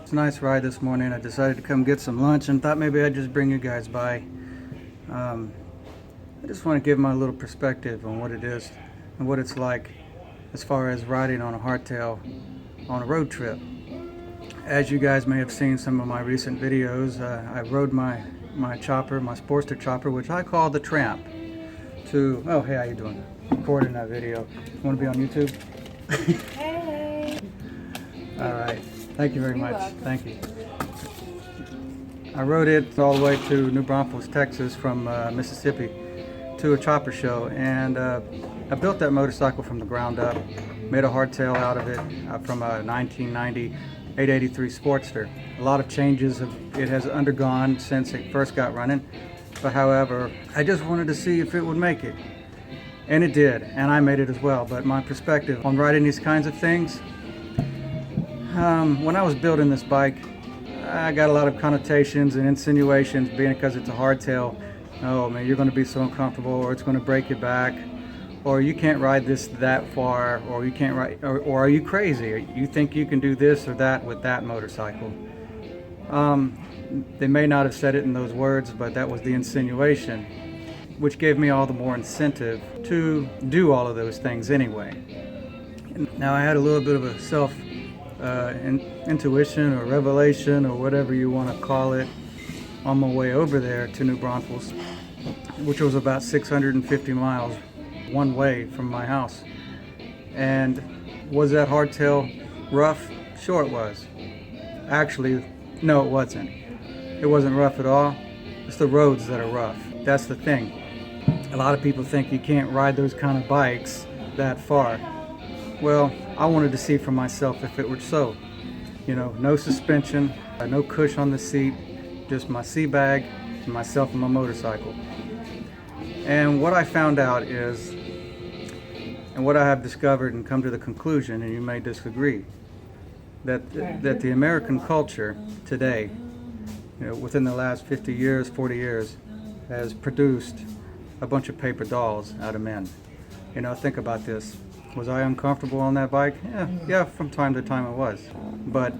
It's a nice ride this morning. I decided to come get some lunch and thought maybe I'd just bring you guys by. I just want to give my little perspective on what it is and what it's like as far as riding on a hardtail on a road trip. As you guys may have seen some of my recent videos, I rode my chopper, my Sportster chopper, which I call the Tramp, to, oh hey, how you doing? Recording that video. You want to be on YouTube? Hey! Alright, thank you very much. Welcome. Thank you. I rode it all the way to New Braunfels, Texas from Mississippi to a chopper show, and I built that motorcycle from the ground up, made a hardtail out of it from a 1990 883 Sportster. A lot of changes it has undergone since it first got running, but however, I just wanted to see if it would make it. And it did, and I made it as well. But my perspective on riding these kinds of things, when I was building this bike, I got a lot of connotations and insinuations, being because it's a hardtail. Oh man, you're going to be so uncomfortable, or it's going to break your back, or you can't ride this that far, or you can't ride, or are you crazy? Or you think you can do this or that with that motorcycle? They may not have said it in those words, but that was the insinuation, which gave me all the more incentive to do all of those things anyway. Now I had a little bit of a intuition or revelation or whatever you want to call it on my way over there to New Braunfels, which was about 650 miles one way from my house. And was that hardtail rough? Sure it was. Actually, no it wasn't. It wasn't rough at all. It's the roads that are rough. That's the thing. A lot of people think you can't ride those kind of bikes that far. Well, I wanted to see for myself if it were so. You know, no suspension, no cush on the seat, just my sea bag, and myself and my motorcycle. And what I found out is, and what I have discovered and come to the conclusion, and you may disagree, that the American culture today, you know, within the last 50 years, 40 years, has produced a bunch of paper dolls out of men. You know, think about this. Was I uncomfortable on that bike? Yeah, from time to time I was. But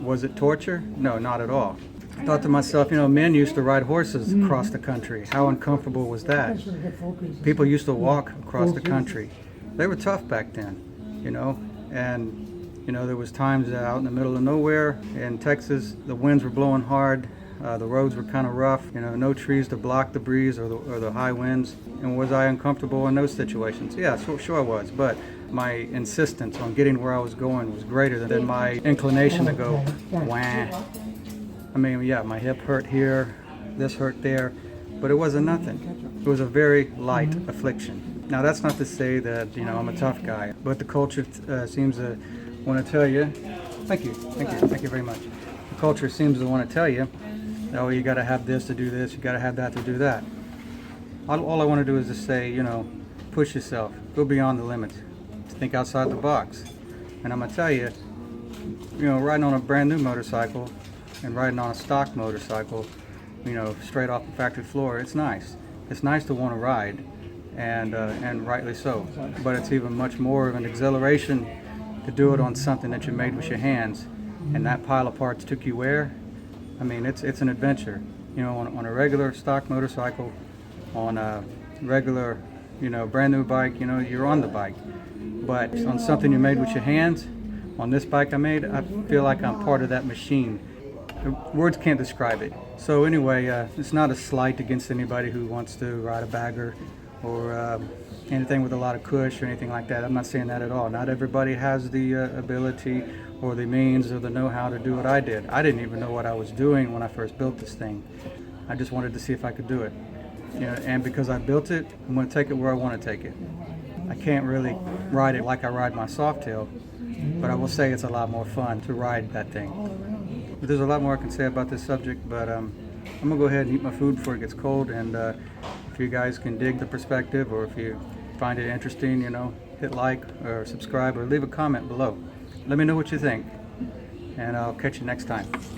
was it torture? No, not at all. I thought to myself, you know, men used to ride horses across the country. How uncomfortable was that? People used to walk across the country. They were tough back then, you know, and you know, there was times out in the middle of nowhere in Texas, the winds were blowing hard, the roads were kind of rough, you know, no trees to block the breeze or the high winds. And was I uncomfortable in those situations? Yeah, sure I was, but my insistence on getting where I was going was greater than my inclination to go, wah. I mean, yeah, my hip hurt here, this hurt there, but it wasn't nothing. It was a very light affliction. Now, that's not to say that, you know, I'm a tough guy, but the culture seems to want to tell you, thank you very much. The culture seems to want to tell you, oh, you got to have this to do this, you got to have that to do that. All I want to do is just say, you know, push yourself, go beyond the limits, think outside the box. And I'm going to tell you, you know, riding on a brand new motorcycle and riding on a stock motorcycle, you know, straight off the factory floor, it's nice. It's nice to want to ride, and rightly so. But it's even much more of an exhilaration to do it on something that you made with your hands, and that pile of parts took you where? I mean, it's an adventure. You know, on a regular stock motorcycle, on a regular, you know, brand new bike, you know, you're on the bike. But on something you made with your hands, on this bike I made, I feel like I'm part of that machine. Words can't describe it. So anyway, it's not a slight against anybody who wants to ride a bagger or anything with a lot of cush or anything like that. I'm not saying that at all. Not everybody has the ability or the means or the know-how to do what I did. I didn't even know what I was doing when I first built this thing. I just wanted to see if I could do it. You know, and because I built it, I'm going to take it where I want to take it. I can't really ride it like I ride my Softail, but I will say it's a lot more fun to ride that thing. But there's a lot more I can say about this subject, but I'm going to go ahead and eat my food before it gets cold, and if you guys can dig the perspective, or if you find it interesting, you know, hit like or subscribe or leave a comment below. Let me know what you think, and I'll catch you next time.